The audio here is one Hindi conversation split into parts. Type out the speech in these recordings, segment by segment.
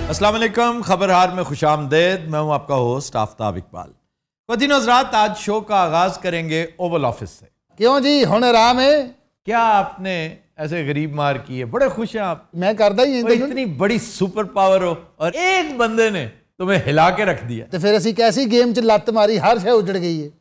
अस्सलाम वालेकुम, खबरहार में खुशामदेद। मैं हूं आपका होस्ट आफ्ताब इकबाल। क़दीर हज़रात, आज शो का आगाज करेंगे ओवल ऑफिस से। क्यों जी, हुण आराम है? क्या आपने ऐसे गरीब मार की है? बड़े खुश हैं आप? मैं करदा ही वो इतनी बड़ी सुपर पावर हो और एक बंदे ने तुम्हें हिला के रख दिया, तो फिर असी कैसी गेम च लत मारी, हर शय उजड़ गई है।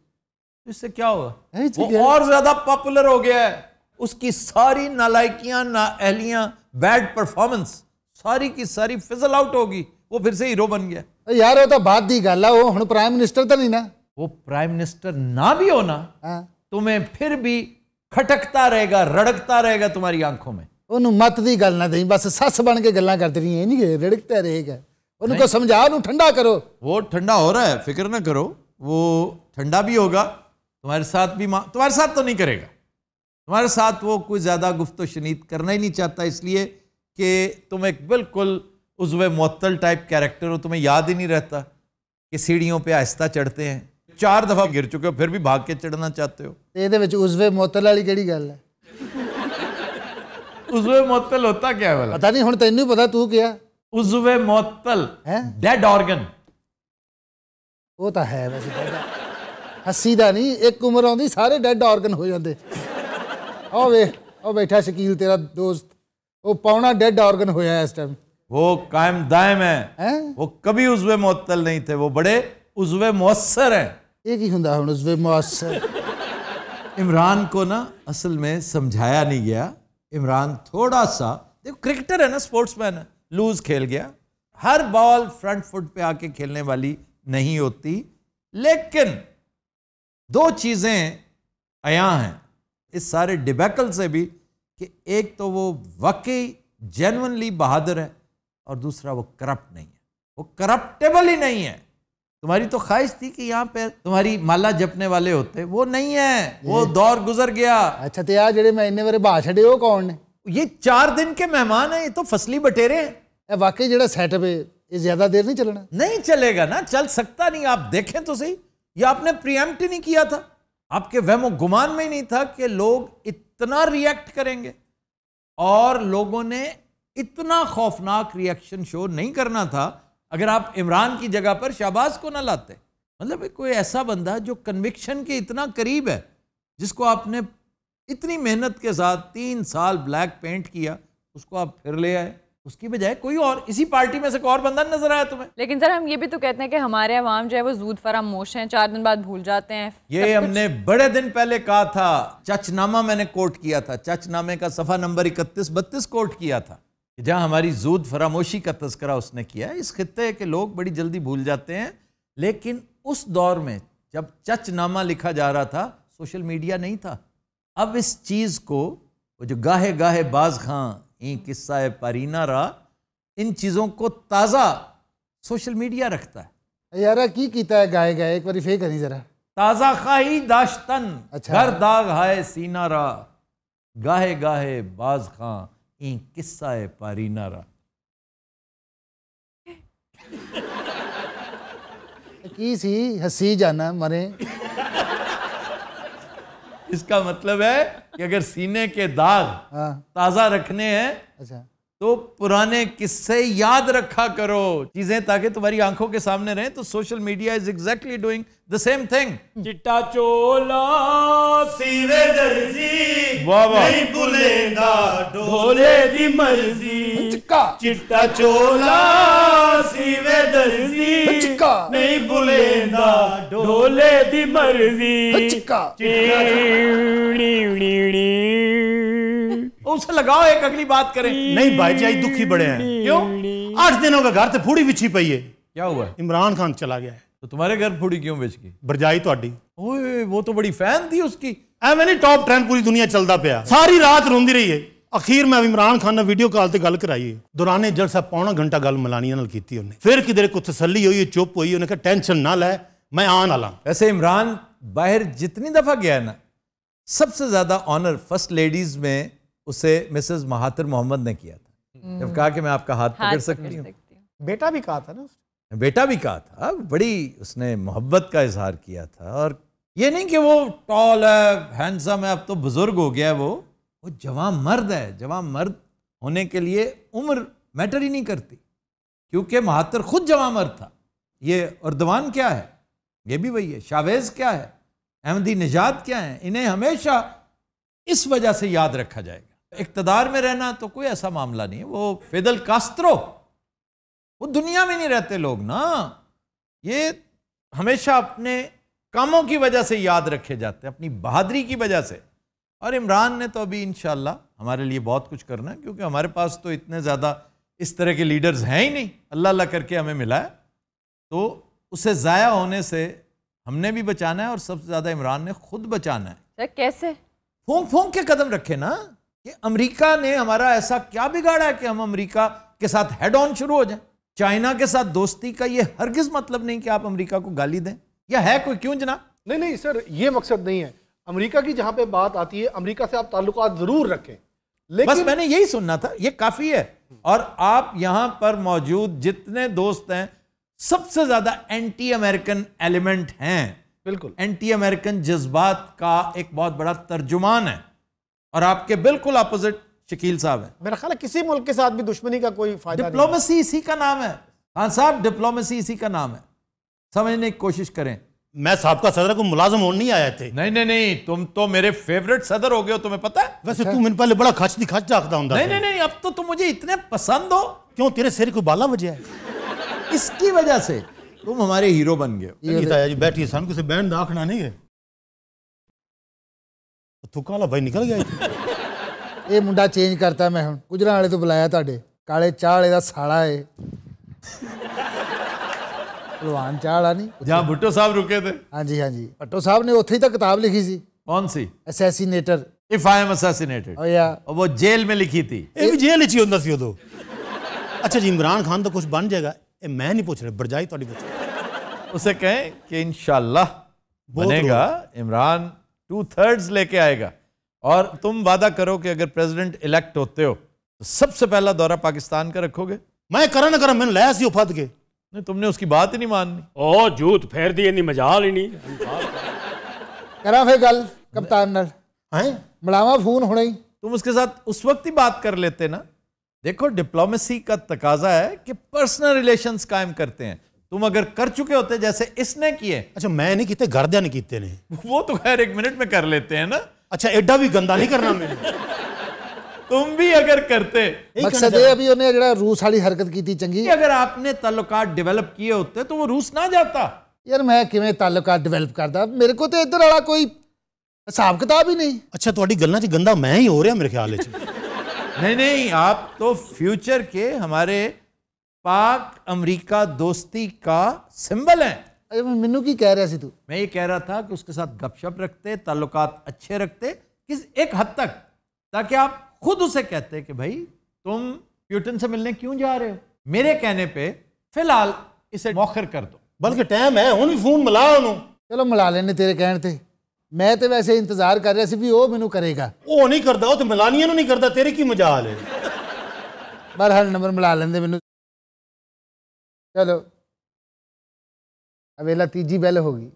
इससे क्या होगा? वो और ज्यादा पॉपुलर हो गया है। उसकी सारी नालायकियां, नाअहलियां, बैड परफॉर्मेंस सारी की सारी फिजल आउट होगी। वो फिर से हीरो बन गया। यार वो तो बात दी गल है, वो हुण प्राइम मिनिस्टर तो नहीं ना। वो प्राइम मिनिस्टर ना भी होना, तुम्हें फिर भी खटकता रहेगा, रड़कता रहेगा तुम्हारी आंखों में। ओनू मत दी गल ना दई, बस सस बन के गल्लां करती रही, नहीं रड़कता रहेगा। उनको समझा, उन्हें ठंडा करो। वो ठंडा हो रहा है, फिक्र ना करो, वो ठंडा भी होगा। तुम्हारे साथ भी तुम्हारे साथ तो नहीं करेगा, तुम्हारे साथ वो कोई ज्यादा गुफ्तो शनीद करना ही नहीं चाहता, इसलिए कि तुम एक बिल्कुल उज़्वे मुअत्तल टाइप कैरेक्टर हो। तुम्हें याद ही नहीं रहता कि सीढ़ियों पे आहिस्ता चढ़ते हैं। 4 दफा गिर चुके हो, फिर भी भाग के चढ़ना चाहते हो। ਇਹਦੇ ਵਿੱਚ उज़्वे मुअत्तल वाली केड़ी गल है? उज़्वे मुअत्तल होता क्या है? पता नहीं, हुण तैनू पता, तू क्या उज़्वे मुअत्तल है? Dead organ. वो तो है वैसे, हस्सी दा नहीं, एक उम्र आउंदी सारे डेड ऑर्गन हो जाते। ओ वे, ओ बैठा शकील तेरा दोस्त, वो पौना डेड ऑर्गन होया इस टाइम। वो कायम दायम है? वो कभी उज़्वे मुअत्तल नहीं थे, वो बड़े उज़्वे मुअस्सर हैं। ये की हुंदा हुण उज़्वे मुअस्सर? इमरान को ना असल में समझाया नहीं गया। इमरान थोड़ा सा, देखो क्रिकेटर है ना, स्पोर्ट्समैन है, लूज खेल गया। हर बॉल फ्रंट फुट पे आके खेलने वाली नहीं होती। लेकिन 2 चीजें अयां हैं इस सारे डिबैकल से भी, कि एक तो वो वाकई जेन्युइनली बहादुर है और दूसरा वो करप्ट नहीं है, वो करप्टेबल ही नहीं है। तुम्हारी तो ख्वाहिश थी कि यहाँ पे तुम्हारी माला जपने वाले होते, वो नहीं है, वो दौर गुजर गया। अच्छा, तो यार जेडे मैं इन्ने बारे बाहर छड़े, वो कौन ने? ये 4 दिन के मेहमान हैं, ये तो फसली बटेरे हैं। वाकई जेड़ा सेटअप है, ये ज्यादा देर नहीं चलना? नहीं चलेगा ना, चल सकता नहीं। आप देखें तो सही, ये आपने प्रीएम्प्ट ही नहीं किया था। आपके वहमो गुमान में ही नहीं था कि लोग इतना रिएक्ट करेंगे, और लोगों ने इतना खौफनाक रिएक्शन शो नहीं करना था अगर आप इमरान की जगह पर शहबाज को ना लाते। मतलब कोई ऐसा बंदा जो कन्विक्शन के इतना करीब है, जिसको आपने इतनी मेहनत के साथ 3 साल ब्लैक पेंट किया, उसको आप फिर ले आए। उसकी बजाय कोई और, इसी पार्टी में से कोई और बंदा नजर आया तुम्हें? लेकिन सर, हम ये भी तो कहते हैं कि हमारे अवाम जो है वो जूद फरामोश हैं, 4 दिन बाद भूल जाते हैं। ये हमने बड़े दिन पहले कहा था। चचनामा मैंने कोट किया था, चचनामे का सफ़ा नंबर 31-32 कोट किया था, जहां हमारी जूद फरामोशी का तस्करा उसने किया है। इस खित्ते के लोग बड़ी जल्दी भूल जाते हैं। लेकिन उस दौर में जब चचनामा लिखा जा रहा था, सोशल मीडिया नहीं था। अब इस चीज़ को, वो जो गाहे गाहे बाज खां ई किस्सा है पारीना रा, इन चीज़ों को ताज़ा सोशल मीडिया रखता है। यार की कीता है गाए गाए, एक बार फेर करी जरा। ताज़ा खाही दाश्तन, अच्छा। घर दाग हाय सीना रा, गाहे गाहे बाज खां ई किस्सा है पारीना रा। की सी हसी जाना मरे। इसका मतलब है कि अगर सीने के दाग ताजा रखने हैं, अच्छा, तो पुराने किस्से याद रखा करो, चीजें ताकि तुम्हारी आंखों के सामने रहें। तो social media is exactly doing the same thing. चिट्टा चोला सीवे दर्जी, वाह वाह, नहीं भुलेंदा ढोले दी मर्जी। चिट्टा चोला सीवे दर्जी, नहीं भुलेंदा ढोले दी मर्जी। उसे लगाओ, एक अगली बात करें। नहीं भाई जी, दुखी बड़े हैं। क्यों? 8 दिनों का घर से फूड़ी बिछी पई है। क्या हुआ? इमरान खान चला गया है। तो तुम्हारे घर फूड़ी क्यों बेच गई? बरजाई ਤੁਹਾਡੀ। ओए, वो तो बड़ी फैन थी उसकी। ਐਵੇਂ ਨਹੀਂ टॉप ट्रेंड पूरी दुनिया चलता ਪਿਆ। सारी रात रोंदी रही है। अखीर में इमरान खान ने वीडियो कॉल ਤੇ ਗੱਲ कराई है। दौराने जलसा पौना घंटा गल मलानिया नाल कीती उन्हें। फिर किधरे को तसल्ली हुई, चुप हुई, उन्हें कहा टेंशन ना ले, मैं आने वाला। वैसे इमरान बाहर जितनी दफा गया है ना, सबसे ज्यादा ऑनर फर्स्ट लेडीज में उसे मिसेस महातिर मोहम्मद ने किया था, जब कहा कि मैं आपका हाथ पकड़ सकती हूँ। बेटा भी कहा था ना, बेटा भी कहा था। बड़ी उसने मोहब्बत का इजहार किया था। और ये नहीं कि वो टॉल है, हैंडसम है, अब तो बुजुर्ग हो गया है, वो जवान मर्द है। जवान मर्द होने के लिए उम्र मैटर ही नहीं करती। क्योंकि महातिर खुद जवां मर्द था। ये अर्दवान क्या है, ये भी वही है। शावेज क्या है, अहमदी निजाद क्या है, इन्हें हमेशा इस वजह से याद रखा जाएगा। इक़्तिदार में रहना तो कोई ऐसा मामला नहीं है। वो फिदल कास्त्रो, वो दुनिया में नहीं रहते लोग ना, ये हमेशा अपने कामों की वजह से याद रखे जाते हैं, अपनी बहादुरी की वजह से। और इमरान ने तो अभी इंशाल्लाह हमारे लिए बहुत कुछ करना है, क्योंकि हमारे पास तो इतने ज़्यादा इस तरह के लीडर्स हैं ही नहीं, अल्लाह अल्लाह करके हमें मिला है। तो उसे ज़ाया होने से हमने भी बचाना है और सबसे ज़्यादा इमरान ने खुद बचाना है। सर कैसे? फूंक फूंक के कदम रखे ना, कि अमेरिका ने हमारा ऐसा क्या बिगाड़ा है कि हम अमेरिका के साथ हेड ऑन शुरू हो जाएं। चाइना के साथ दोस्ती का ये हरगिज मतलब नहीं कि आप अमेरिका को गाली दें, या है कोई? क्यों जनाब? नहीं नहीं सर, ये मकसद नहीं है। अमेरिका की जहां पे बात आती है, अमेरिका से आप ताल्लुकात जरूर रखें, लेकिन बस मैंने यही सुनना था, ये काफी है। और आप यहां पर मौजूद जितने दोस्त हैं, सबसे ज्यादा एंटी अमेरिकन एलिमेंट हैं। बिल्कुल एंटी अमेरिकन जज्बात का एक बहुत बड़ा तर्जुमान है, और आपके बिल्कुल अपोजिट शकील साहब है। मेरा ख्याल है किसी मुल्क के साथ भी दुश्मनी का कोई फायदा नहीं। डिप्लोमेसी इसी का नाम है। हाँ साहब, डिप्लोमेसी इसी का नाम है, समझने की कोशिश करें। मैं साहब सदर को मुलाजम होने नहीं आए थे। नहीं नहीं नहीं, तुम तो मेरे फेवरेट सदर हो गए हो, तुम्हें पता है। वैसे तू मैंने पहले बड़ा खच दिखाच जागता हूं। नहीं नहीं नहीं, अब तो तुम मुझे इतने पसंद हो। क्यों, तेरे सिर को बाला वजह है? इसकी वजह से तुम हमारे हीरो बन गए हो। जी बैठी सन किसी बैंड दाखना नहीं है। तू काला भाई निकल गया। ਇਹ ਮੁੰਡਾ ਚੇਂਜ ਕਰਤਾ ਮੈਂ ਹੁਣ। ਗੁਜਰਾਂ ਵਾਲੇ ਤੋਂ ਬੁਲਾਇਆ ਤੁਹਾਡੇ ਕਾਲੇ ਚਾਹ ਵਾਲੇ ਦਾ ਸਾਲਾ ਏ। ਭਲਵਾਨ ਚਾਹ ਵਾਲਾ ਨਹੀਂ। जहाँ भुट्टो साहब रुके थे। ਹਾਂਜੀ ਹਾਂਜੀ, ਭੱਟੋ ਸਾਹਿਬ ਨੇ ਉੱਥੇ ਹੀ ਤਾਂ ਕਿਤਾਬ ਲਿਖੀ ਸੀ। कौन सी? असैसिनेटर। If I am assassinated। ओ या और वो जेल में लिखी थी। ਇਹ ਵੀ ਜੇਲ੍ਹ ਵਿੱਚ ਹੀ ਹੁੰਦਾ ਸੀ ਉਦੋਂ। अच्छा जी, इमरान खान तो कुछ बन जाएगा, ये मैं नहीं पूछ रहा, बरजाई थोड़ी पूछ। उसे कहें कि इंशाल्लाह बनेगा, इमरान 2/3 लेके आएगा। और तुम वादा करो कि अगर प्रेसिडेंट इलेक्ट होते हो तो सबसे पहला दौरा पाकिस्तान का रखोगे। मैं करा ना करा, मैंने लाया सी फद के। नहीं, तुमने उसकी बात ही नहीं माननी। ओ झूठ फेर दी, इन्नी मजाल ही नहीं। ਕਰਾਂ ਫਿਰ ਗੱਲ ਕਪਤਾਨ ਨਾਲ। हैं ਮਿਲਾਵਾ ਫੋਨ ਹੁਣੇ ਹੀ। तुम उसके साथ उस वक्त ही बात कर लेते ना। देखो, डिप्लोमेसी का तकाजा है कि पर्सनल रिलेशंस कायम करते हैं। तुम अगर कर चुके होते जैसे इसने किए। अच्छा, मैं नहीं कीते, घरदिया ने कीते ने। वो तो खैर 1 मिनट में कर लेते हैं ना। अच्छा, एडा भी गंदा नहीं करना मैंने। तुम भी अगर करते। ਮਕਸਦ ਇਹ ਵੀ ਉਹਨੇ ਜਿਹੜਾ ਰੂਸ ਵਾਲੀ ਹਰਕਤ ਕੀਤੀ ਚੰਗੀ। अगर आपने ताल्लुकात डेवलप किए होते तो वो रूस ना जाता। ਯਾਰ ਮੈਂ ਕਿਵੇਂ ਤਾਲੁਕਾਤ ਡਿਵੈਲਪ ਕਰਦਾ? ਮੇਰੇ ਕੋਲ ਤੇ ਇੱਧਰ ਵਾਲਾ ਕੋਈ ਹਿਸਾਬ ਕਿਤਾਬ ਹੀ ਨਹੀਂ। अच्छा, थोड़ी गल्लां च गंदा मैं ही हो रहा मेरे ख्याल च। नहीं नहीं, आप तो फ्यूचर के हमारे पाक अमेरिका दोस्ती का सिंबल हैं। ਅਰੇ ਮੈਨੂੰ ਕੀ ਕਹਿ ਰਿਹਾ ਸੀ ਤੂੰ? मैं ये कह रहा था कि उसके साथ गपशप रखते, ताल्लुकात अच्छे रखते, किस एक हद तक, ताकि आप खुद उसे कहते कि भाई तुम प्यूटन से मिलने क्यों जा रहे हो। मेरे कहने पे फिलहाल इसे मौखर कर दो। बल्कि टाइम है, हुण भी फोन मिला उन्होंने। ਚਲੋ ਮਿਲਾ ਲੈਣੇ ਤੇਰੇ ਕਹਿਣ ਤੇ। ਮੈਂ ਤੇ ਵੈਸੇ ਇੰਤਜ਼ਾਰ ਕਰ ਰਿਹਾ ਸੀ ਵੀ ਉਹ ਮੈਨੂੰ ਕਰੇਗਾ। ਉਹ ਨਹੀਂ ਕਰਦਾ, ਉਹ ਤੇ ਮਿਲਾਨੀਆਂ ਨੂੰ ਨਹੀਂ ਕਰਦਾ, ਤੇਰੀ ਕੀ ਮਜਾਲ ਹੈ। ਬਹਰਹਾਲ ਨੰਬਰ ਮਿਲਾ ਲੈਂਦੇ ਮੈਨੂੰ। ਚਲੋ ਵੇਲਾ ਤੀਜੀ ਬੈਲ ਹੋ ਗਈ,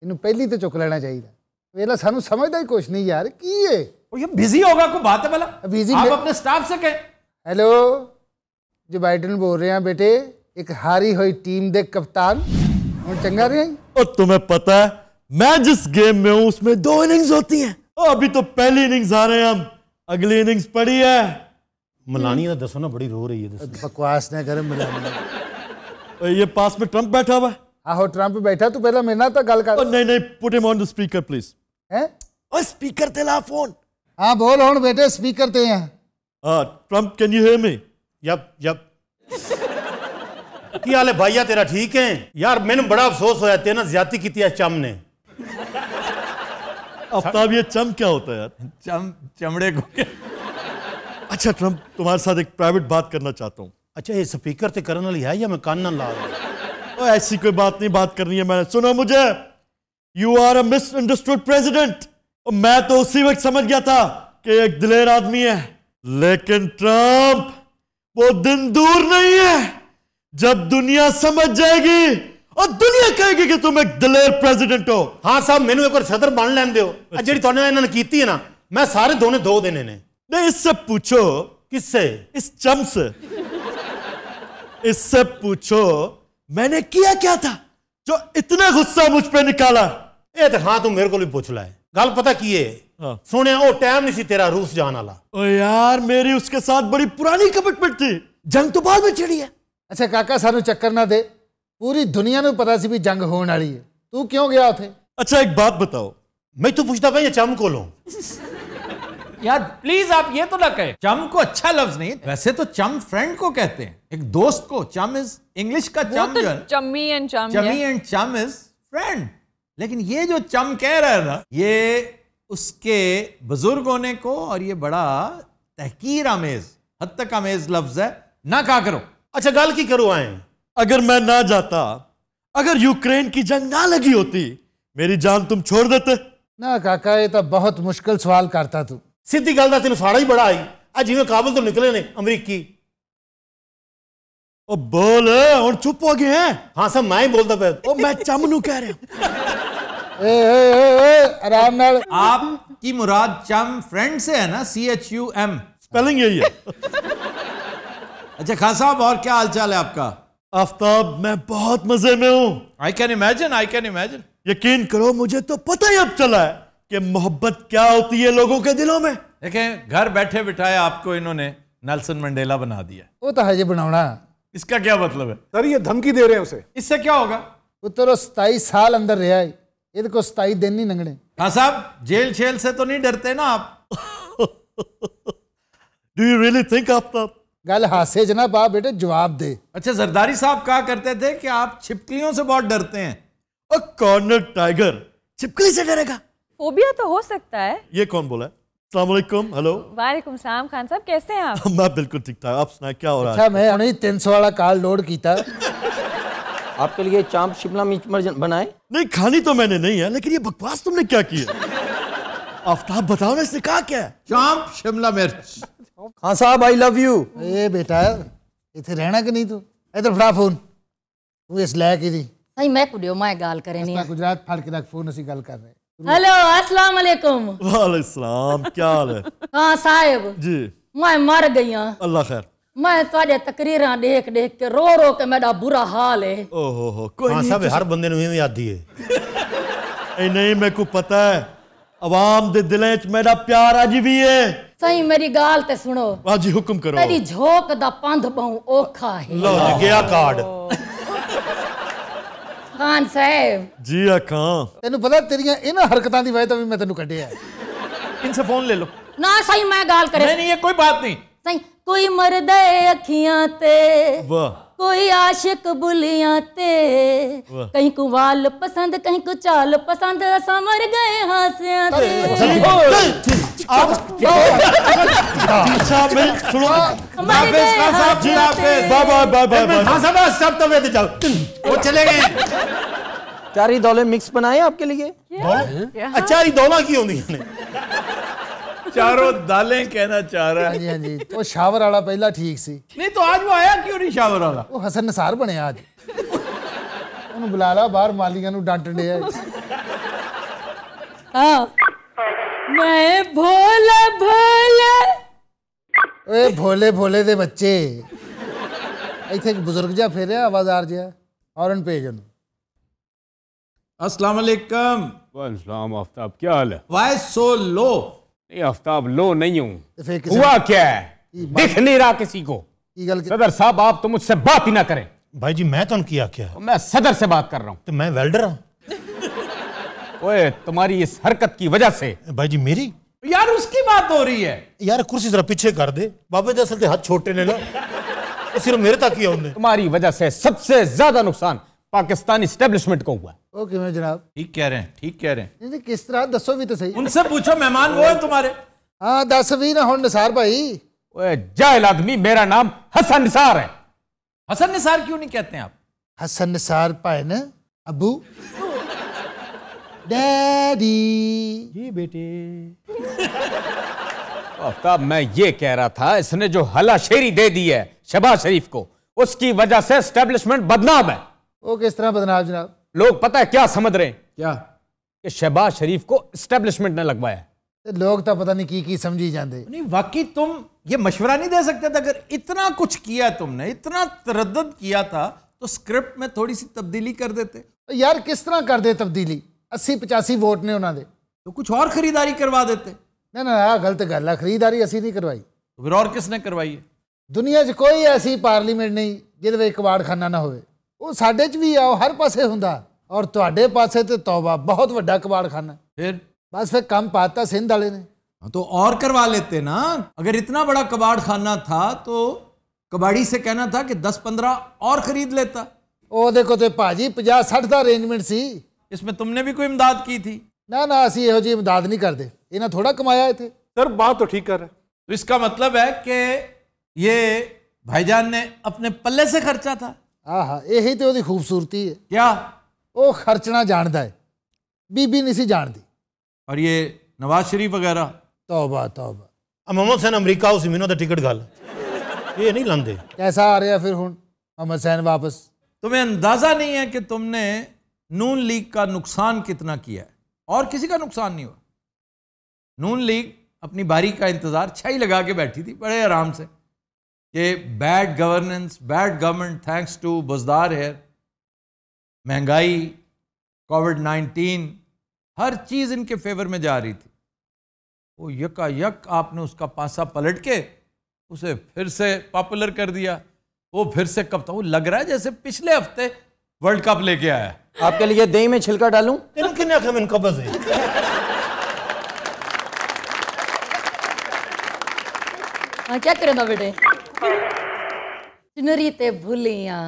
ਇਹਨੂੰ ਪਹਿਲੀ ਤੇ ਚੁੱਕ ਲੈਣਾ ਚਾਹੀਦਾ। ਵੇਲਾ ਸਾਨੂੰ ਸਮਝਦਾ ਹੀ ਕੁਛ ਨਹੀਂ ਯਾਰ, ਕੀ ਏ? और ये बिजी होगा, कोई बात है भला? बिजी आप है। अपने स्टाफ से कहें। ਹੈਲੋ, ਜੋ ਬਾਈਡਨ ਬੋਲ ਰਹੇ ਆ ਬੇਟੇ, ਇੱਕ ਹਾਰੀ ਹੋਈ ਟੀਮ ਦੇ ਕਪਤਾਨ। ਹੁਣ ਚੰਗਾ ਰਿਹਾ। और तुम्हें पता है मैं जिस गेम में हूं उसमें 2 इनिंग्स होती हैं। अभी तो पहली इनिंग्स आ रहे हैं हम, अगली इनिंग्स पड़ी है। मिलानिया तो दसो ना, बड़ी रो रही है। दसो। ਬਕਵਾਸ ਨਾ ਕਰ ਮਿਲਾਨੀ। और ये पास में ट्रंप बैठा हुआ है। ਆਹੋ ਟਰੰਪ ਬੈਠਾ, ਤੂੰ ਪਹਿਲਾਂ ਮੇਰੇ ਨਾਲ ਤਾਂ ਗੱਲ ਕਰ। और नहीं नहीं, put him on the speaker please. ਹੈ और स्पीकर ते ला फोन। ਹਾਂ ਬੋਲ ਹੁਣ ਬੇਟੇ, ਸਪੀਕਰ ਤੇ ਆ। Trump can you hear me? Yup की हाल है भाईया तेरा? ठीक है यार, मैंने बड़ा अफसोस होया, तेना ज्यादती की है चम ने। आफ्ताब, ये चम क्या होता है यार? चमड़े को क्या? अच्छा ट्रंप, तुम्हारे साथ एक प्राइवेट बात करना चाहता हूँ। अच्छा, ये स्पीकर ते करने वाली है या मैं कान ना ला रहा हूं? ऐसी कोई बात नहीं, बात करनी है। मैंने सुना मुझे you are a misunderstood president. और मैं तो उसी वक्त समझ गया था कि एक दिलेर आदमी है, लेकिन ट्रंप वो दिन दूर नहीं है जब दुनिया समझ जाएगी और दुनिया कहेगी कि तुम एक दिलेर प्रेसिडेंट हो। हाँ साहब, मैनू एक बार सदर बन लैन दो। जी तुहाडे इन्होंने कीती है ना, मैं सारे दोने 2 देने ने। नहीं, इससे पूछो। किससे? इस चम से। इससे पूछो मैंने किया क्या था जो इतना गुस्सा मुझ पे निकाला। ये तो हाँ तू मेरे को भी पूछ ला है गल पता की है सुने वो टाइम नहीं सी तेरा रूस जान वाला। ओ यार मेरी उसके साथ बड़ी पुरानी कमिटमेंट थी, जंग तो बाद में छिड़ी है। अच्छा काका सानू चक्कर ना दे, पूरी दुनिया ਨੂੰ पता सी भी जंग होने वाली है, तू क्यों गया उथे? अच्छा एक बात बताओ, मैं तो पूछता भाई चम को लो यार प्लीज आप ये तो ना कहे, चम को अच्छा लफ्ज नहीं, वैसे तो चम फ्रेंड को कहते हैं, एक दोस्त को। चम इज इंग्लिश का चम जो है, चम्मी एंड चम, चमी एंड चम इज फ्रेंड। लेकिन ये जो चम कह रहा है ना, ये उसके बुजुर्ग होने को और ये बड़ा तहकीर आमेज, हद तक आमेज लफ्ज है, ना कहा करो। अच्छा गल की करो आए, अगर मैं ना जाता, अगर यूक्रेन की जंग ना लगी होती, मेरी जान तुम छोड़ देते? ना काका ये तो बहुत मुश्किल सवाल करता तू। सीधी गल का तेन साड़ा ही बड़ा आई आज जिवें काबुल तो निकले ने अमरीकी। ओ बोल और चुप हो गए हैं। हाँ सब मैं ही बोलता पे। ओ मैं चमनू कह रहा हूं। आराम नाल। आपकी मुराद चम फ्रेंड से है ना, CHUM, स्पेलिंग यही है। अच्छा खान साहब और क्या हाल चाल है आपका? आफ्ताब मैं बहुत मजे में हूं। I can imagine, I can imagine. यकीन करो मुझे तो पता ही अब चला है कि मोहब्बत क्या होती है लोगों के दिलों में। देखें घर बैठे बिठाए आपको इन्होंने नेल्सन मंडेला बना दिया। वो तो है ये बनाना। इसका क्या मतलब है? सर ये धमकी दे रहे हैं उसे। इससे क्या होगा? पुत्र 27 साल अंदर रहा है, ये को 27 दिन नहीं लंघने। हाँ साहब जेल छेल से तो नहीं डरते ना आप? Do you really think Aftab? गल हासे च ना पा बेटे, जवाब दे। अच्छा जरदारी साहब कहा करते थे कि आप छिपकलियों से बहुत डरते हैं। और कॉर्नर टाइगर छिपकली से डरेगा? फोबिया तो हो सकता है। ये कौन बोला है? अस्सलाम वालेकुम। हेलो। वालेकुम सलाम खान साहब, कैसे हैं आप? मैं बिल्कुल ठीक ठाक, आप सुनाए क्या हो रहा है? अच्छा मैं उन्हें 300 वाला कार्ड लोड किया। आपके लिए चांप शिमला मिर्च बनाए? नहीं खानी तो मैंने नहीं है, लेकिन ये बकवास तुमने क्या की है? आफ्ताब बताओ ना, इसने कहा क्या है? चांप शिमला मिर्च। हाँ साहब आई लव यू। ए बेटा इथे रहना कि नहीं तू? इधर फड़ा फोन, तू इस लैके दी नहीं मैं कुड़ियो मैं गाल करे नहीं। गुजरात फाड़ के रख फोन, ਅਸੀਂ ਗੱਲ कर रहे। हेलो अस्सलाम वालेकुम। वालेकुम सलाम, क्या हाल है? हाँ साहिब जी मैं मर गई हाँ। अल्लाह खैर। मैं तुहाडे तकरीरां देख देख के रो रो के मेरा बुरा हाल है। ओहो हो कोई हाँ नहीं। सब हर बंदे नूं इवें आदी है। नहीं मेरे को पता है, अवाम दे दिलें च मेरा प्यार अज भी है। सही मेरी गाल ते सुनो। हाँ जी हुक्म करो। मेरी झोंक दा पंध बहु औखा है। लो जी गया कार्ड। खान साहब जी आखां तेनू पता तेरियां इन्हां हरकतां दी वजह तो भी मैं तेनू कढिया। इनसे फोन ले लो। ना सही मैं गाल करे। नहीं ये कोई बात नहीं। सही कोई मरदा अखियां ते, वाह कोई आशिक बुलियां ते, कहीं को वाल पसंद कहीं को चाल पसंद, असा मर गए हासियां ते। अच्छा मैं सुनो। हाफिज खान साहब जी, Hafiz. Bye bye bye bye bye. हाँ सब सब तवे ते चल वो चले गए। चारी दौले मिक्स बनाए आपके लिए? अच्छा ही दौला की होंदी ने। चारों दालें कहना चाह रहा है। हाँ जी हाँ जी, वो शावर वाला पहला ठीक सी। नहीं तो आज वो आया क्यों नहीं शावर वाला? वो हसन नसार बने आज। ਉਹਨੂੰ बुला ला बाहर, मालिका ਨੂੰ ਡਾਂਟਣ ਡਿਆ। हाँ मैं भोला भोला। ओए भोले भोले दे बच्चे, ਇੱਥੇ ਇੱਕ ਬਜ਼ੁਰਗ ਜਿਹਾ ਫੇਰਿਆ ਆਵਾਜ਼ਾਰ ਜਿਹਾ, हॉर्न भेज ਉਹਨੂੰ। अस्सलाम वालेकुम। वालेकुम आफ्ताब, क्या हाल है? Why so low? नहीं आफ्ताब लो नहीं हूँ। ਤੇ ਫੇਰ ਕਿਸੇ हुआ क्या है? दिख नहीं रहा किसी को। ਕੀ ਗੱਲ सदर साहब आप तो मुझसे बात ही ना करें। भाई जी मैं तुम क्या क्या मैं सदर से बात कर रहा हूँ। तो मैं वेल्डर हाँ। ओए तुम्हारी इस हरकत की वजह से। भाई जी मेरी यार उसकी बात हो रही है। यार कुर्सी जरा पीछे कर दे, बाबे जी असल हाथ छोटे ने ना, सिर्फ मेरे तक ही होंगे। तुम्हारी वजह से सबसे ज्यादा नुकसान पाकिस्तानी एस्टेब्लिशमेंट को हुआ। ਉਹ ਕਿਵੇਂ ਜਨਾਬ? ठीक कह रहे हैं, ठीक कह रहे हैं। ਨਹੀਂ ਕਿਸ ਤਰ੍ਹਾਂ ਦੱਸੋ ਵੀ ਤਾਂ ਸਹੀ। उनसे पूछो, मेहमान वो है तुम्हारे। ਹਾਂ ਦੱਸ ਵੀ ਨਾ ਹੁਣ ਨਿਸਾਰ ਭਾਈ। ओए जाहिल आदमी, मेरा नाम हसन निसार है। हसन निसार क्यों नहीं कहते हैं आप? हसन निसार भाई ना अबू डैडी। जी बेटे। आफ्ताब मैं ये कह रहा था, इसने जो हलाशेरी दे दी है शहबाज शरीफ को, उसकी वजह से एस्टेब्लिशमेंट बदनाम है। वो किस तरह बदनाम जनाब? लोग पता है क्या समझ रहे हैं? क्या? कि शहबाज शरीफ को एस्टेब्लिशमेंट ने लगवाया। लोग तो पता नहीं की समझी जाते। नहीं वाकई तुम ये मशवरा नहीं दे सकते थे? अगर इतना कुछ किया तुमने, इतना तरद्दुद किया था, तो स्क्रिप्ट में थोड़ी सी तब्दीली कर देते। यार किस तरह कर दे तब्दीली? 80-85 वोट ने उन्होंने, तो कुछ और खरीदारी करवा देते। ना ना आ गलत गल है, खरीदारी असी नहीं करवाई। तो फिर और किसने करवाई है? दुनिया 'ਚ कोई ऐसी पार्लीमेंट नहीं जिहदे विच कबाड़खाना ना होवे। वो साडे 'ਚ भी आओ, हर पासे हुंदा, और तुहाडे पासे ते तौबा बहुत वड्डा कबाड़खाना। फिर बस फिर कम पाता सिंध वाले ने। तो और करवा लेते ना। अगर इतना बड़ा कबाड़ खाना था तो कबाड़ी से कहना था कि 10-15 और खरीद लेता। ओ देखो तो भाजी 50-60 का अरेंजमेंट सी। इसमें तुमने भी कोई इमदाद की थी? ना ना असी यहो जी इमदाद नहीं करते, इन्हें थोड़ा कमाया थे। सर बात तो ठीक कर रहे। तो इसका मतलब है कि ये भाईजान ने अपने पल्ले से खर्चा था। हाँ, यही तो उसकी खूबसूरती है। क्या? वो खर्चना जानता है, बीबी नहीं सी जानती। और ये नवाज शरीफ वगैरह, तौबा तौबा। मोहम्मद हुसैन अमरीका उस मीनों दा टिकट गल ये नहीं लांदे। कैसा आ रहा फिर हुन मोहम्मद हुसैन वापस? तुम्हें अंदाजा नहीं है कि तुमने नून लीग का नुकसान कितना किया है, और किसी का नुकसान नहीं हुआ। नून लीग अपनी बारी का इंतजार छाई लगा के बैठी थी बड़े आराम से कि bad governance, bad government thanks to Buzdar here, महंगाई, कोविड-19, हर चीज इनके फेवर में जा रही थी। वो यकायक आपने उसका पासा पलट के उसे फिर से पॉपुलर कर दिया। वो फिर से कब था, वो लग रहा है जैसे पिछले हफ्ते वर्ल्ड कप लेके आया। आपके लिए दही में छिलका डालूं? हाँ क्या करें बेटे? चुनरी ते भूलियां,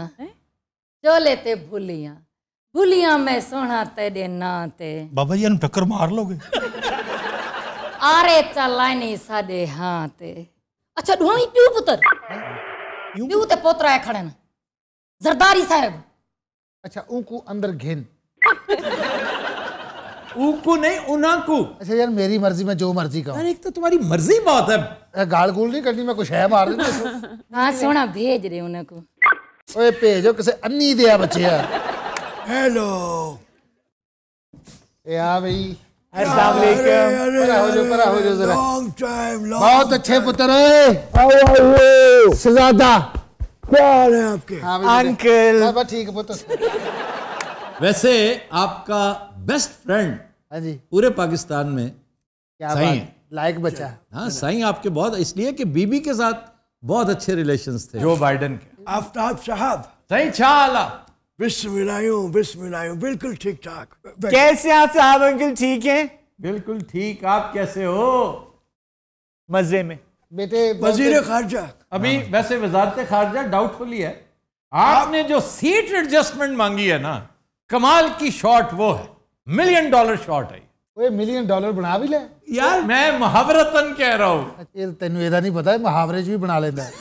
चोले ते भूलियां, भूलियां मैं सोना तेरे ना ते। बाबा जी टक्कर मार लोगे। आरे चलानी साडे हाँ ते। अच्छा ढोई प्यू पुत्र, प्यू ते पोतरा है खड़े ना जरदारी साहब। अच्छा उनको अंदर घिन। ऊको नहीं उनाकू। अच्छा यार मेरी मर्जी में जो मर्जी का। एक तो तुम्हारी मर्जी बहुत है, गाल गुल नहीं करनी, मैं कुछ है मार देना। हाँ सोना भेज रहे उन्हें को। ओए भेजो किसे अन्नी दिया बच्चे। हेलो या भाई अस्सलाम वालेकुम। परा हो जो जरा। Long time. बहुत अच्छे पुत्र शहजादा क्या हाल है आपके? अंकल ठीक है पुत्र। वैसे आपका बेस्ट फ्रेंड हाँ जी पूरे पाकिस्तान में क्या साईं बात, लायक बच्चा। हाँ साईं आपके बहुत, इसलिए कि बीबी के साथ बहुत अच्छे रिलेशंस थे जो बाइडेन के। आफ्ताब साहब सही छाला बिस्मिल्लाह बिल्कुल ठीक ठाक। कैसे आप साहब? अंकल ठीक हैं? बिल्कुल ठीक। आप कैसे हो? मजे में बेटे। वजीर खारजा अभी वैसे वजारत खारजा डाउटफुल ही है। आपने जो सीट एडजस्टमेंट मांगी है ना, कमाल की शॉट वो है, $1 मिलियन शॉट है। ओए $1 मिलियन बना भी ले यार, मैं मुहावरतन कह रहा हूँ। ये तेनू एदा नहीं पता है, मुहावरे भी बना लेता है।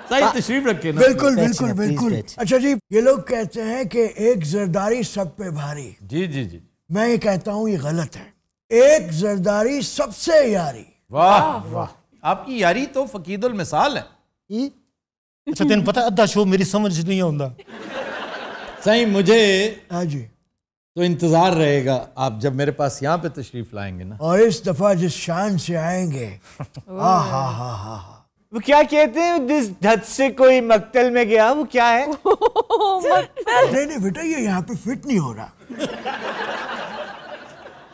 सही तशरीफ रखे ना। बिल्कुल बिल्कुल बिल्कुल। अच्छा जी, ये लोग कहते हैं कि एक जरदारी सब पे भारी। जी जी जी। मैं ये कहता हूँ ये गलत है। एक जरदारी सबसे यारी। वाह वाह, आपकी यारी तो फकीदुल मिसाल है। अच्छा तेन पता अद्धा शो मेरी समझ नहीं आਉਂਦਾ। सही मुझे हाँ जी तो इंतजार रहेगा आप जब मेरे पास यहाँ पे तशरीफ लाएंगे ना। और इस दफा जिस शान से आएंगे, वो क्या कहते हैं, जिस धत से कोई मक्तल में गया, वो क्या है? नहीं बेटा ये यहाँ पे फिट नहीं हो रहा।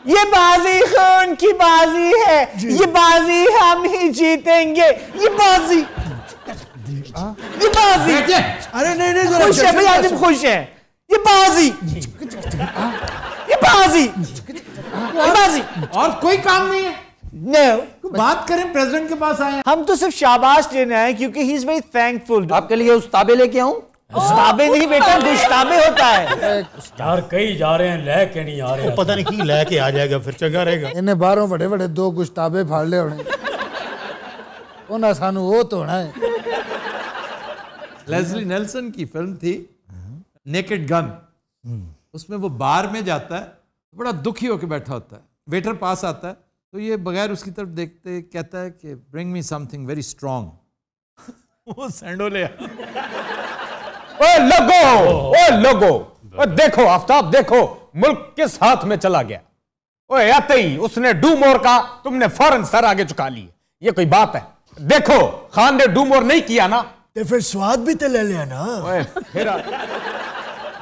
ये बाजी खून की बाजी है, ये बाजी हम ही जीतेंगे, ये बाजी। ये बाजी। अरे नहीं खुश है भैया, तुम खुश है। ये बाजी, ये बाजी, ये बाजी। और कोई काम नहीं है? No. बात करें, प्रेसिडेंट के पास आए। हम तो सिर्फ शाबाश देना है क्योंकि ही इज वेरी थैंकफुल। आपके लिए उस्ताबे लेके आऊं? उस्ताबे नहीं बेटा, गुश्ताबे होता है। यार कई जा रहे हैं, लेके नहीं आ रहे। पता नहीं की लेके आ जाएगा, फिर चंगा रहेगा। इन्हें बाहरों बड़े बड़े 2 गुश्ताबे फाड़ ले होने, उन्हें सानू वो तो होना है। लेस्ली नेल्सन की फिल्म थी नेकेड गन। उसमें वो बार में जाता है, बड़ा दुखी होकर बैठा होता है, वेटर पास आता है तो ये बगैर उसकी तरफ देखते कहता है कि bring me something very strong. वो सैंडो ले लोगो देखो आफ्ताब, देखो मुल्क किस हाथ में चला गया। ओए आते ही उसने डू मोर का, तुमने फौरन सर आगे झुका लिए। ये कोई बात है? देखो खान ने डू मोर नहीं किया ना, तो फिर स्वाद भी तो ले लिया ना।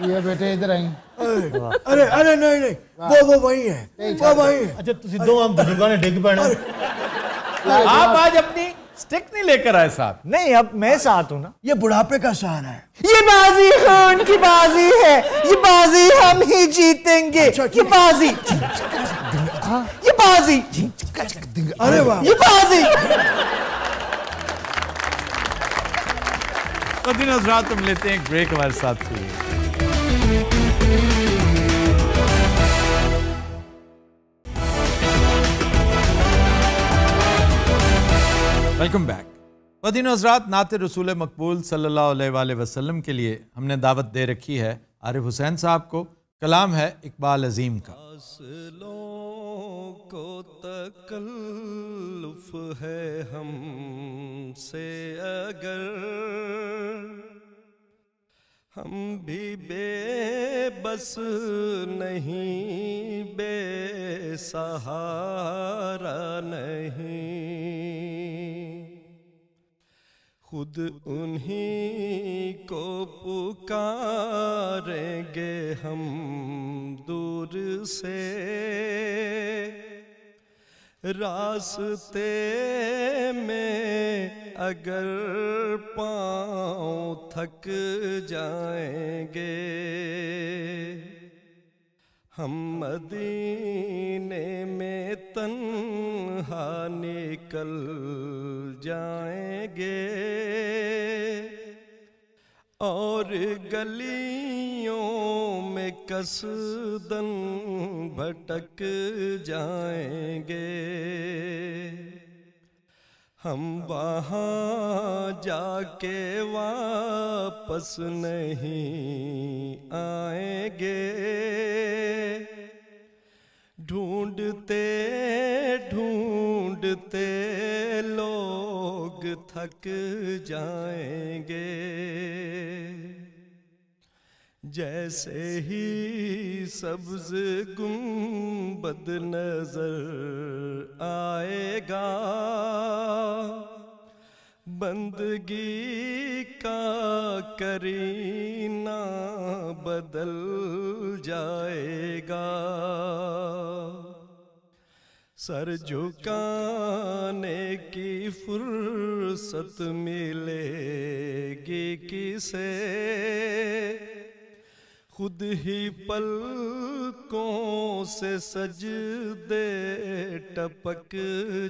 ये बेटे इधर आई। अरे अरे नहीं नहीं, वो वही है, वो वही है। अच्छा तुम दो हम बुजुर्गों ने डिग पैना। आप आज अपनी स्टिक नहीं लेकर आए साथ? नहीं, अब मैं साथ हूं ना। ये बुढ़ापे का सहारा है। ये बाजी खान की बाजी है, ये बाजी हम ही जीतेंगे। ये बाजी, ये बाजी, अरे वाह, ये बाजी। मदीना हज़रात, तुम लेते हैं एक ब्रेक, हमारे साथ हुई। Welcome back. मदीना हज़रात, नाते रसूल मकबूल सल्लल्लाहु अलैहि वसल्लम के लिए हमने दावत दे रखी है आरिफ हुसैन साहब को। कलाम है इकबाल अजीम का। को तकल्लुफ है हमसे अगर हम भी बेबस नहीं, बेसहारा नहीं, खुद उन्हीं को पुकारेंगे हम दूर से, रास्ते में अगर पाँव थक जाएंगे, हम मदीने में तन्हा निकल जाएंगे और गलियों में कसदन भटक जाएंगे। हम वहाँ जाके वापस नहीं आएंगे, ढूंढते ढूंढते लोग थक जाएंगे। जैसे ही सब्ज गुंबद नजर आएगा, बंदगी का करीना बदल जाएगा। सर झुकाने की फुर्सत मिलेगी किसे, खुद ही पलकों से सजदे टपक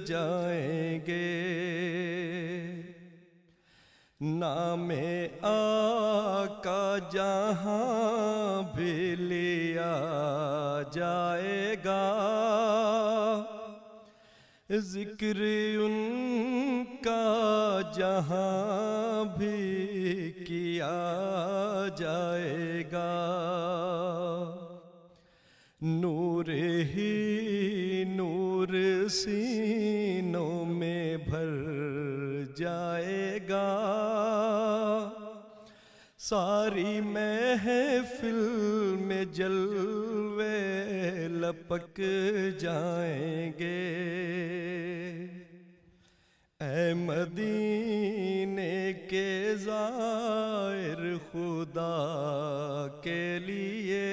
जाएंगे। नामे आका जहाँ भी लिया जाएगा, जिक्र उनका जहाँ भी किया जाएगा। नूर ही नूर सीनों में भर जाएगा, सारी महफिल में जलवे लपक जाएंगे। ऐ मदीने के ज़ाहिर खुदा के लिए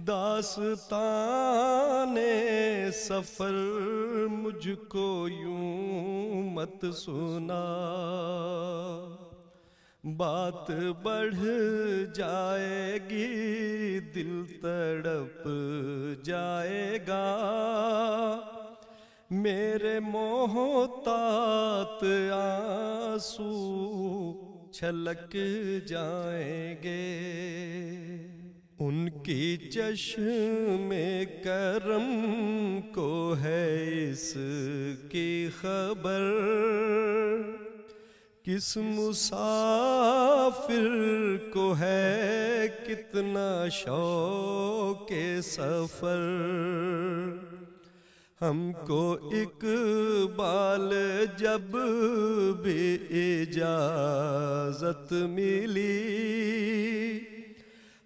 दास्ताने सफर मुझको यूं मत सुना, बात बढ़ जाएगी दिल तड़प जाएगा। मेरे मोहतात आंसू छलक जाएंगे। उनकी चश्मे करम को है इसकी खबर, किस मुसाफिर को है कितना शौक़े सफर। हमको इकबाल जब भी इजाजत मिली,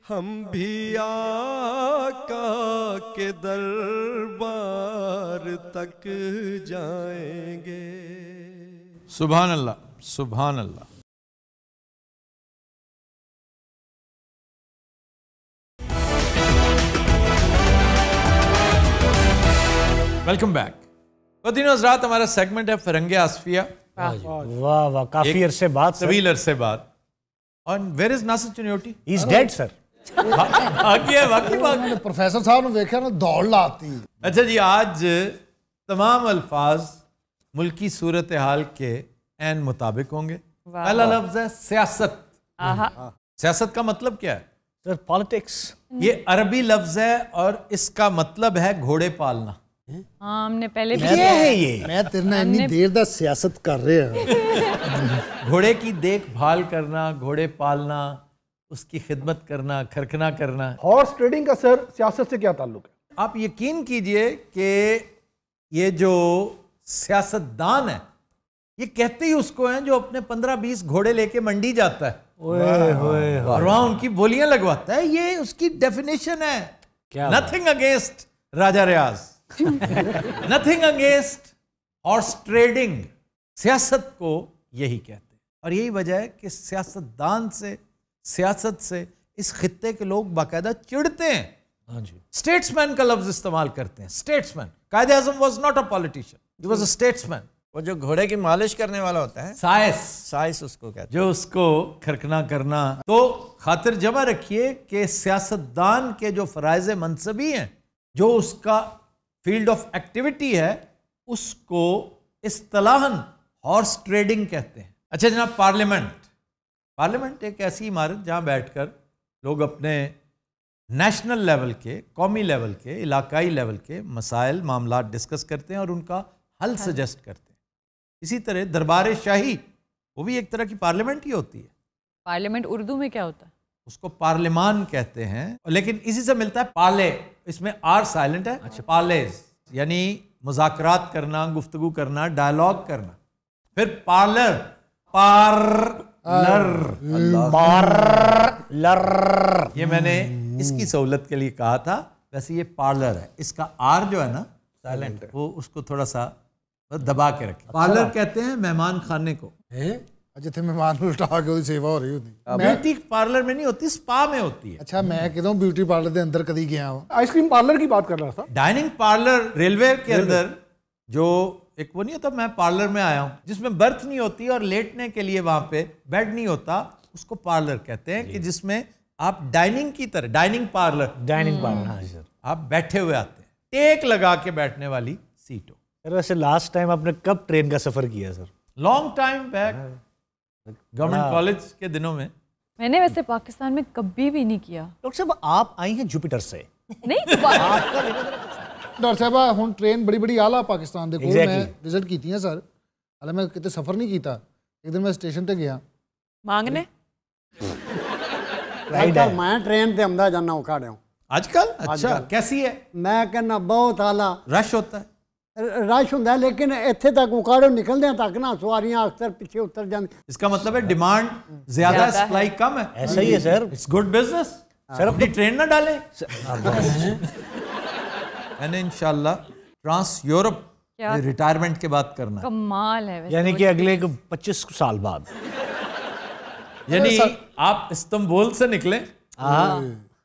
हम भी आका के दरबार तक जाएंगे। सुभान अल्लाह, सुभान अल्लाह। Welcome back. बदीन हज़रात, हमारा सेगमेंट है फिरंगे आसफिया। वाह वाह, काफी अरसे बाद, तवील अरसे बाद। और where is Nasir Chinioti? He is dead sir. Professor साहब ने देखा ना, दौड़ लाती। अच्छा जी, आज तमाम अल्फाज मुल्की सूरत हाल के ऐन मुताबिक होंगे। पहला लफ्ज है सियासत। सियासत का मतलब क्या है सर? पॉलिटिक्स। ये अरबी लफ्ज है और इसका मतलब है घोड़े पालना। हाँ, हमने पहले भी मैं तेरे ना इतनी देर दा सियासत कर रहे हैं। घोड़े की देखभाल करना, घोड़े पालना, उसकी खिदमत करना, खरखना करना। हॉर्स ट्रेडिंग का सर सियासत से क्या ताल्लुक है? आप यकीन कीजिए कि ये जो सियासतदान है, ये कहते ही उसको हैं जो अपने 15-20 घोड़े लेके मंडी जाता है और वहां उनकी बोलियां लगवाता है। ये उसकी डेफिनेशन है। नथिंग अगेंस्ट राजा रियाज, नथिंग अगेंस्ट हॉर्स ट्रेडिंग। सियासत को यही कहते हैं और यही वजह है कि सियासतदान से, सियासत से इस खित्ते के लोग बाकायदा चिढ़ते हैं। हाँ जी। स्टेट्समैन का लफ्ज इस्तेमाल करते हैं। Statesman. Quaid-e Azam was not a politician, he was a statesman. वो जो घोड़े की मालिश करने वाला होता है, साइस, साइस उसको कहते हैं, जो उसको खरकना करना। तो खातिर जमा रखिए कि सियासतदान के जो फराइज मनसबी हैं, जो उसका फील्ड ऑफ एक्टिविटी है, उसको इस्तिलाहन हॉर्स ट्रेडिंग कहते हैं। अच्छा जनाब, पार्लियामेंट। पार्लियामेंट एक ऐसी इमारत जहां बैठकर लोग अपने नेशनल लेवल के, कौमी लेवल के, इलाकाई लेवल के मसाइल, मामलात डिस्कस करते हैं और उनका हल सजेस्ट करते हैं। इसी तरह दरबार शाही, वो भी एक तरह की पार्लियामेंट ही होती है। पार्लियामेंट उर्दू में क्या होता है? उसको पार्लिमान कहते हैं, लेकिन इसी से मिलता है पाले। इसमें आर साइलेंट है। अच्छा। पालेज यानी मुज़ाकरात करना, गुफ्तगू करना, डायलॉग करना। फिर पार्लर, पार्लर, ये मैंने इसकी सहूलत के लिए कहा था। वैसे ये पार्लर है, इसका आर जो है ना साइलेंट, वो उसको थोड़ा सा दबा के रखें। पार्लर कहते हैं मेहमान खाने को। जिथे मेहमान उल्टा के उसकी सेवा हो रही होती। ब्यूटी पार्लर में नहीं होती, स्पा में होती है। अच्छा, मैं कहता हूँ ब्यूटी पार्लर के अंदर कभी गया हूँ। आइसक्रीम पार्लर की बात कर रहा था। डाइनिंग पार्लर रेलवे के अंदर जो एक वो नहीं होता, मैं पार्लर में आया हूँ, जिसमें बर्थ नहीं होती और लेटने के लिए वहां पे बेड नहीं होता, उसको पार्लर कहते हैं। कि जिसमें आप डाइनिंग की तरह, डाइनिंग पार्लर, हाँ सर, आप बैठे हुए आते हैं, टेक लगा के बैठने वाली सीट हो। सर वैसे लास्ट टाइम आपने कब ट्रेन का सफर किया sir? Long time back, government college के दिनों में। मैंने वैसे पाकिस्तान में कभी भी नहीं किया। डॉक्टर साहब आप आई हैं जुपिटर से? नहीं डॉक्टर साहब हुण ट्रेन बड़ी बड़ी आला पाकिस्तान दे कोल मैं विजिट कीती है सर। हाले मैं किते सफर नहीं कीता। एक दिन मैं स्टेशन ते गया मांगने। आजकल मैं ट्रेन ते आंदा जाना औखा रहा हूं आजकल। अच्छा, कैसी है? मैं कहना बहुत आला रश होता है। रश होता है, लेकिन इत्थे तक उकाड़ो निकलदे तक ना सवारियां अक्सर पीछे उतर जाती। इसका मतलब है डिमांड ज्यादा है, सप्लाई कम है। ऐसा ही है sir. It's good business. Sir अपनी ट्रेन ना डालें। मैंने इंशाल्लाह ट्रांस यूरोप रिटायरमेंट के बाद करना। कमाल है। यानी कि अगले 25 साल बाद, यानी आप इस्तांबुल से निकले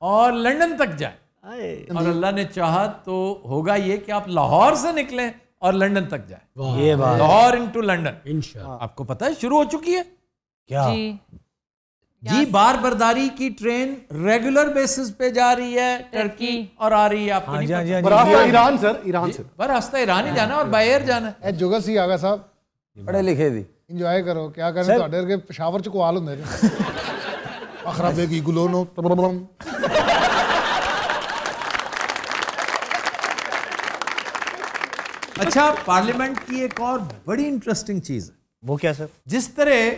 और लंदन तक जाए, और अल्लाह ने चाहा तो होगा ये कि आप लाहौर से निकलें और लंदन तक जाए। ये बात, लाहौर इनटू लंदन इंशाअल्लाह। आपको पता है शुरू हो चुकी है क्या? जी बार बरदारी की ट्रेन रेगुलर बेसिस पे जा रही है टर्की और आ रही है। आपको नहीं पता? बरास्ता ईरान सर, ईरान से बरास्ता ईरान ही जाना और बाहर जाना है। जुगल सी आगा साहब पढ़े लिखे दी इंजॉय करो। क्या करने ਤੁਹਾਡੇ ਵਰਗੇ ਪਸ਼ਾਵਰ ਚ ਕੋਆਲ ਹੁੰਦੇ ਨੇ। ਅਖਰਾਬੇ ਕੀ ਗੁਲੋਨੋ। अच्छा, पार्लियामेंट की एक और बड़ी इंटरेस्टिंग चीज है। वो क्या सर? जिस तरह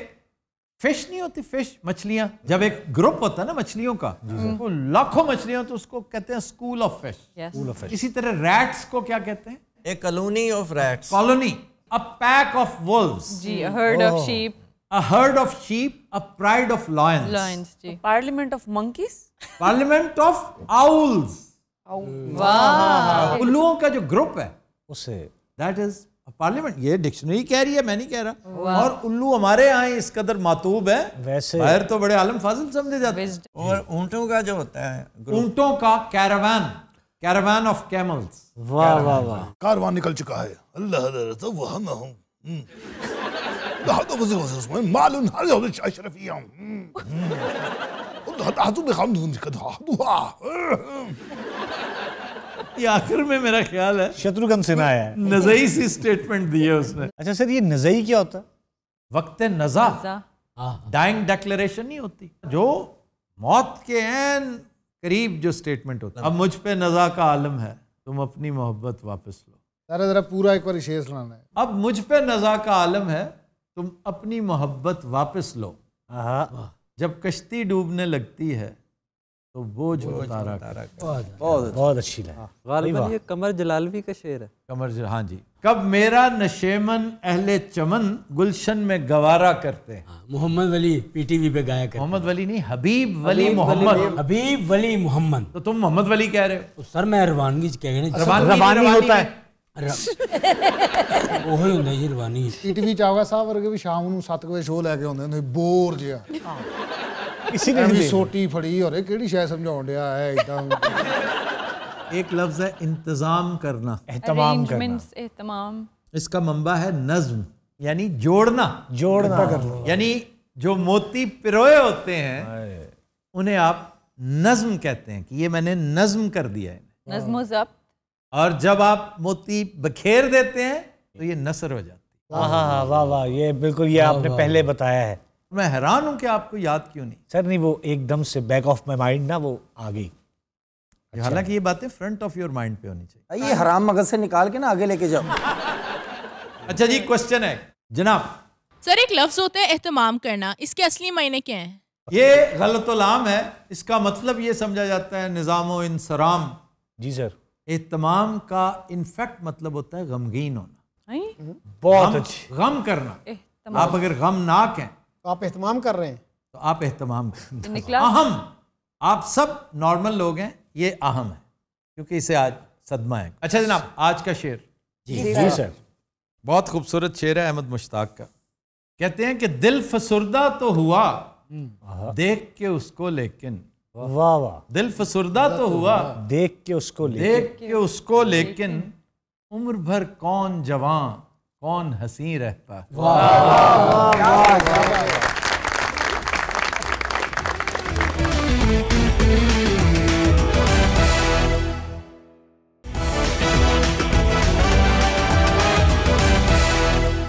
फिश नहीं होती, फिश मछलियां, जब एक ग्रुप होता है ना मछलियों का, तो लाखों मछलियां, तो उसको कहते हैं स्कूल ऑफ फिश। इसी तरह रैट्स को क्या कहते हैं? A colony of rats. Colony. A pack of wolves. जी, a herd of sheep. A herd of sheep, a pride of lions. Lions जी. Parliament of monkeys? Parliament of owls. वाह. उल्लुओं का जो ग्रुप है उसे that is a parliament. ये डिक्शनरी कह रही है, मैं नहीं कह रहा. और उल्लू हमारे यहाँ इस कदर मातूब है, वैसे बाहर तो बड़े आलम फाजिल समझे जाते हैं. और ऊंटों का जो होता है ऊंटों का कैरावान ऑफ कैमल्स. वाह वाह वाह. कारवान निकल चुका है. अल्लाह तो वह ना हूं. मालूम शरफिया. ये आखिर में मेरा ख्याल है शत्रुघ्न सिन्हा है. नज़ई सी स्टेटमेंट दी है उसने. अच्छा सर, ये नज़ई क्या होता है? वक्त नज़ा, डाइंग डेक्लेरेशन नहीं होती, जो मौत के ऐन करीब जो स्टेटमेंट होता है. अब मुझ पे नज़ा का आलम है, तुम अपनी मोहब्बत वापस लो. जरा पूरा एक बार शेर सुनाना है. अब मुझ पे नज़ा का आलम है, तुम अपनी मोहब्बत वापस लो. जब कश्ती डूबने लगती है तो बोझ उतारा कर. बहुत अच्छी लगा. गालिबन ये कमर जलालवी का शेर है. कमर, हाँ जी. कब मेरा नशेमन अहले चमन गुलशन में गवारा करते हैं. मोहम्मद वली पीटीवी पे गाया करते. मोहम्मद वली नहीं, हबीब वली मोहम्मद. हबीब वली मोहम्मद. तो तुम मोहम्मद वली कह रहे हो. सर मैं रवानगी कह रहे. रवानी होता है. ਉਹੀ ਹੁੰਦਾ ਜੀ ਰਵਾਨੀ. ਟੀਵੀ ਚਾਵਗਾ ਸਾਹਿਬ ਵਰਗੇ ਵੀ ਸ਼ਾਮ ਨੂੰ 7 ਵਜੇ ਸ਼ੋਅ ਲੈ ਕੇ ਆਉਂਦੇ ਹੁੰਦੇ ਬੋਰ ਜਿਹਾ. ਕਿਸੇ ਨੇ ਵੀ ਸੋਟੀ ਫੜੀ ਔਰ ਇਹ ਕਿਹੜੀ ਸ਼ੈ ਸਮਝਾਉਣ ਡਿਆ ਹੈ ਇਦਾਂ. एक लफ्ज है इंतजाम करना, एहतमाम करना. एहतमाम. इसका मंबा है नज्म, यानी जोड़ना. यानी जो मोती पिरोए होते हैं उन्हें आप नज्म कहते हैं कि ये मैंने नज्म कर दिया है. नज्म ज़ब्त. और जब आप मोती बखेर देते हैं तो ये नसर हो जाती है. वाह वाह वाह. ये बिल्कुल ये आपने पहले बताया है. मैं हैरान हूं कि आपको याद क्यों नहीं. सर नहीं, वो एकदम से बैक ऑफ माई माइंड ना वो आ गई. हालांकि ये बातें फ्रंट ऑफ योर माइंड पे होनी चाहिए. ये हराम मगज से निकाल के ना आगे लेके जाओ. अच्छा जी, क्वेश्चन है जनाब. सर एक लफ्ज होता है एहतमाम करना, इसके असली मायने क्या हैं? ये गलतुलाम है. इसका मतलब ये समझा जाता है निज़ाम व इंसराम. जी सर. एहतमाम का इनफैक्ट मतलब होता है गमगीन होना. बहुत अच्छी. गम करना. आप अगर गमनाक हैं तो आप एहतमाम कर रहे हैं, तो आप एहतमाम कर. अहम, आप सब नॉर्मल लोग हैं, ये अहम है क्योंकि इसे आज सदमा है. अच्छा जनाब, आज का शेर. जी सर. बहुत खूबसूरत शेर है अहमद मुश्ताक का. कहते हैं कि दिल फसुर्दा तो हुआ देख के उसको, लेकिन वाह वाह. दिल फसुर्दा तो हुआ देख के उसको, लेकिन उम्र भर कौन जवां कौन हसी रहता है.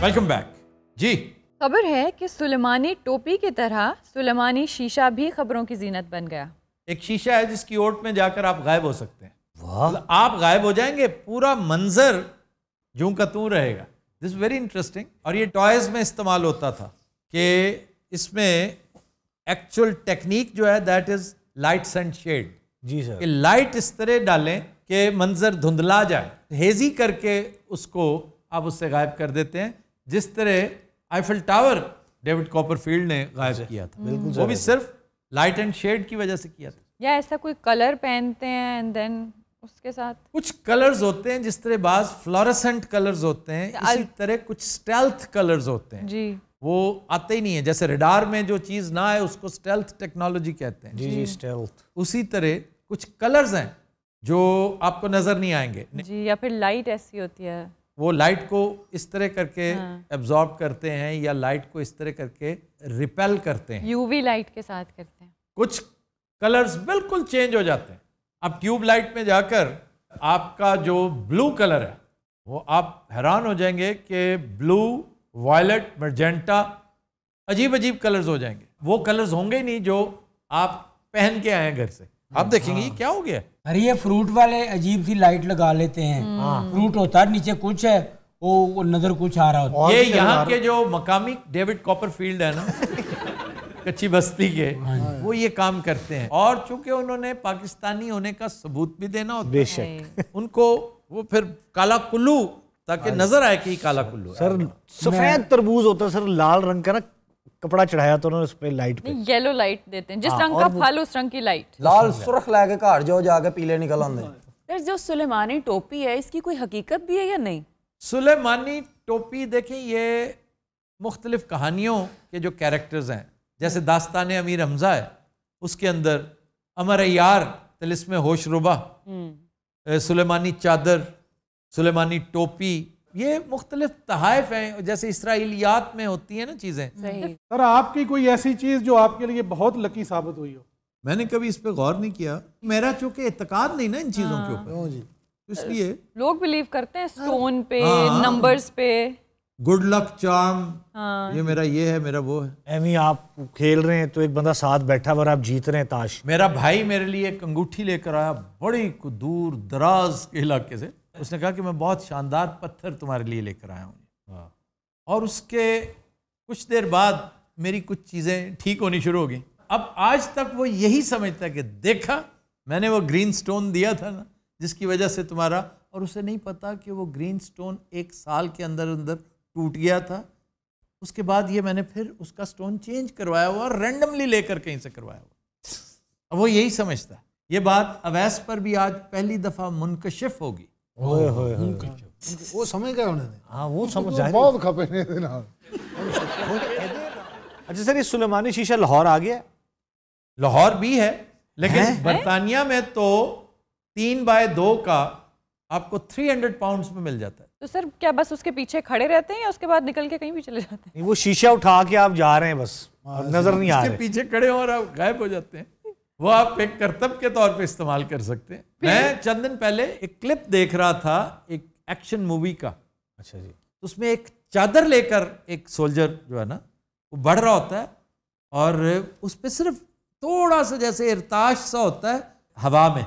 वेलकम बैक जी. खबर है कि सुलेमानी टोपी की तरह सुलेमानी शीशा भी खबरों की जीनत बन गया. एक शीशा है जिसकी ओट में जाकर आप गायब हो सकते हैं. आप गायब हो जाएंगे, पूरा मंजर जूं का तूं रहेगा. This very interesting. और ये टॉयज में इस्तेमाल होता था कि इसमें एक्चुअल टेक्निक जो है that is lights and shade. जी सर. कि लाइट इस तरह डालें कि मंजर धुंधला जाए, हेजी करके उसको आप उससे गायब कर देते हैं. जिस तरह आईफिल टावर डेविड कॉपरफील्ड ने गायब किया था, वो भी सिर्फ लाइट एंड शेड की वजह से किया था. या ऐसा कोई कलर पहनते हैं एंड देन उसके साथ कुछ कलर्स होते हैं, जिस तरह बाज फ्लोरेसेंट कलर्स होते हैं, इसी तरह कुछ स्टेल्थ कलर्स होते हैं जी. वो आते ही नहीं है. जैसे रडार में जो चीज ना है उसको स्टेल्थ टेक्नोलॉजी कहते हैं. जी स्टेल्थ. उसी तरह कुछ कलर्स हैं जो आपको नजर नहीं आएंगे जी. या फिर लाइट ऐसी होती है, वो लाइट को इस तरह करके एब्जॉर्ब करते हैं या लाइट को इस तरह करके रिपेल करते हैं. यूवी लाइट के साथ करते हैं. कुछ कलर्स बिल्कुल चेंज हो जाते हैं. अब ट्यूब लाइट में जाकर आपका जो ब्लू कलर है वो आप हैरान हो जाएंगे कि ब्लू, वायलेट, मैजेंटा, अजीब अजीब कलर्स हो जाएंगे. वो कलर्स होंगे ही नहीं जो आप पहन के आए हैं घर से. आप देखेंगे ये क्या हो गया. अरे ये फ्रूट वाले अजीब सी लाइट लगा लेते हैं. फ्रूट होता है, नीचे कुछ है, वो नजर कुछ आ रहा होता है. ये यहाँ के जो मकामी डेविड कॉपरफील्ड है ना कच्ची बस्ती के, वो ये काम करते हैं. और चूंकि उन्होंने पाकिस्तानी होने का सबूत भी देना होता है, बेशक उनको वो फिर काला कुल्लू, ताकि नजर आए कि काला कुल्लू. सर सफेद तरबूज होता है सर, लाल रंग का ना कपड़ा चढ़ाया तो उन्होंने उस पे लाइट पे येलो लाइट देते हैं, जिस रंग का फल उस रंग की लाइट। लाल सुर्ख लैके घर जाओ, जाके पीले निकल आंदे। सर जो सुलेमानी टोपी है इसकी कोई हकीकत भी है या नहीं? सुलेमानी टोपी देखें, ये मुख्तलिफ कहानियों के जो कैरेक्टर्स हैं, जैसे दास्तान अमीर हमजा है, उसके अंदर अमर यार तिलिस्म होशरुबा, सुलेमानी चादर, सुलेमानी टोपी, ये मुख्तलिफ तहाइफ हैं, जैसे इसराइलियात में होती है ना चीज़ें। सर आपकी कोई ऐसी चीज़ जो आपके लिए बहुत लकी साबित हुई हो? मैंने कभी इस पे गौर नहीं किया, मेरा चूंकि इत्तेकाद नहीं ना इन चीज़ों के ऊपर, इसलिए लोग बिलीव करते हैं स्टोन पे, नंबर्स पे, गुड लक चार्म, ये मेरा ये है, मेरा वो है। एमी आप खेल रहे हैं तो एक बंदा साथ बैठा हुआ और आप जीत रहे हैं ताश। मेरा भाई मेरे लिए एक अंगूठी लेकर आया, बड़ी दूर दराज के इलाके से। उसने कहा कि मैं बहुत शानदार पत्थर तुम्हारे लिए लेकर आया हूँ, और उसके कुछ देर बाद मेरी कुछ चीज़ें ठीक होनी शुरू हो गई। अब आज तक वो यही समझता है कि देखा मैंने वो ग्रीन स्टोन दिया था ना, जिसकी वजह से तुम्हारा, और उसे नहीं पता कि वो ग्रीन स्टोन 1 साल के अंदर अंदर टूट गया था। उसके बाद ये मैंने फिर उसका स्टोन चेंज करवाया हुआ, रैंडमली लेकर कहीं से करवाया हुआ। अब वो यही समझता है। ये बात अवैस पर भी आज पहली दफ़ा मुनकशिफ होगी। वो समझ गए उन्होंने। हाँ वो समझ जाए, बहुत खपे ने ना। अच्छा सर, ये सुलेमानी शीशा लाहौर आ गया? लाहौर भी है, लेकिन बरतानिया में तो 3x2 का आपको 300 पाउंड्स में मिल जाता है। तो सर क्या बस उसके पीछे खड़े रहते हैं या उसके बाद निकल के कहीं भी चले जाते हैं? वो शीशा उठा के आप जा रहे हैं बस, नजर नहीं आ रहे, पीछे खड़े हो और आप गायब हो जाते हैं। वो आप एक करतब के तौर पे इस्तेमाल कर सकते हैं। मैं चंद दिन पहले एक क्लिप देख रहा था एक एक्शन मूवी का। अच्छा जी। उसमें एक चादर लेकर एक सोल्जर जो है ना वो बढ़ रहा होता है, और उस पर सिर्फ थोड़ा सा जैसे इरताश सा होता है हवा में,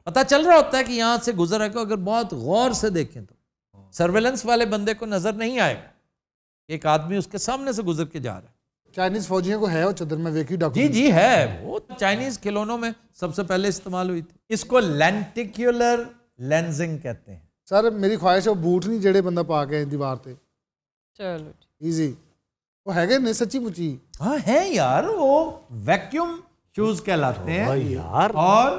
पता चल रहा होता है कि यहाँ से गुजर है। अगर बहुत गौर से देखें तो सर्वेलेंस वाले बंदे को नजर नहीं आएगा एक आदमी उसके सामने से गुजर के जा रहा है। चाइनीज फौजियों को है वो चदर में वेकी डॉक्टर। जी जी है, वो चाइनीज खिलौनों में सबसे पहले इस्तेमाल हुई थी। इसको लेंटिक्यूलर लेंसिंग कहते हैं। सर मेरी ख्वाहिश है बूट नहीं जेड़े बंदा पा के दीवार पे। चलो इजी वो हैगे ने सच्ची मुची। हाँ है यार, वो वैक्यूम शूज कहलाते हैं यार। और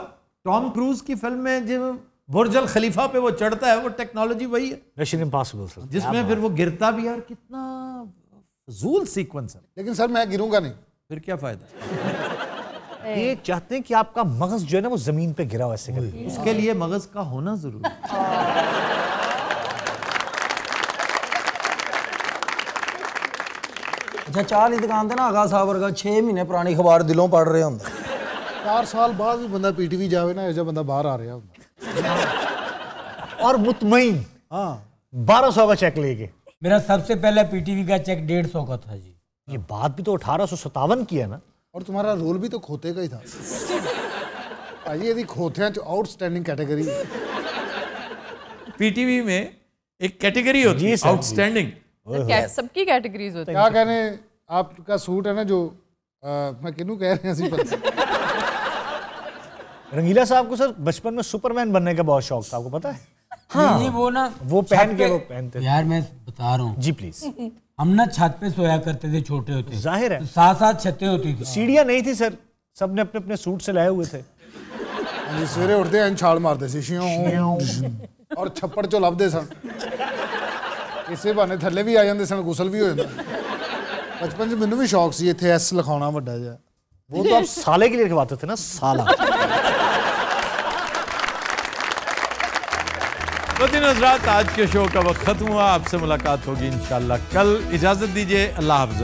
टॉम क्रूज की फिल्म में जो बुर्ज अल खलीफा पे वो चढ़ता है, वो टेक्नोलॉजी वही है, मिशन इम्पॉसिबल सर, जिसमें फिर वो गिरता भी। यार कितना फजूल सीक्वेंस है। लेकिन सर मैं गिरूंगा नहीं, फिर क्या फायदा। ये चाहते हैं कि आपका मगज जो है ना वो जमीन पे गिरा हुआ, ऐसे करके। उसके लिए मगज का होना जरूरी है। अच्छा चाह दी दुकान ते ना आगा साहब वर्गा 6 महीने पुरानी अखबार दिलों पढ़ रहे होंगे। 4 साल बाद भी बंदा पीटीवी जावे ना, ऐसा बंदा बाहर आ रहा होंगे और मुतमईन। हाँ 1200 का चेक लेके। मेरा सबसे पहला पीटीवी का चेक 150 का था जी। ये बात भी तो 1857 की है ना। और तुम्हारा रोल भी तो खोते का ही था भाई। यदि खोतियां च आउटस्टैंडिंग कैटेगरी। पीटीवी में एक कैटेगरी होती है आउटस्टैंडिंग। सबकी कैटेगरीज होती है। क्या कहने आपका सूट है ना जो मैं किन्नू कह रहे हैं रंगीला साहब को सर बचपन में सुपरमैन बनने का बहुत शौक था, आपको पता है? हाँ जी, वो ना वो पहन के वो पहनते थे। यार मैं बता रहा हूँ जी प्लीज। हम ना छत पे सोया करते थे छोटे होते। जाहिर है। तो 7-7 छतें होती थी। सीढ़ियां नहीं थी सर, सबने अपने अपने सूट से लाए हुए थे। सवेरे उठते हैं छाल मारते सी और छप्पड़ चो लभदे सन। इसे बहाने थल्ले भी आ जाते सन, गुसल भी हो जाता। बचपन च मैनू भी शौक सी इत्थे एस लिखाना वड्डा जिहा। वो तो आप साले के लिए लिखवाते थे ना, साला। तो दिन हज़रात आज के शो का वक्त खत्म हुआ। आपसे मुलाकात होगी इंशाल्लाह कल। इजाजत दीजिए, अल्लाह हाफ़िज़।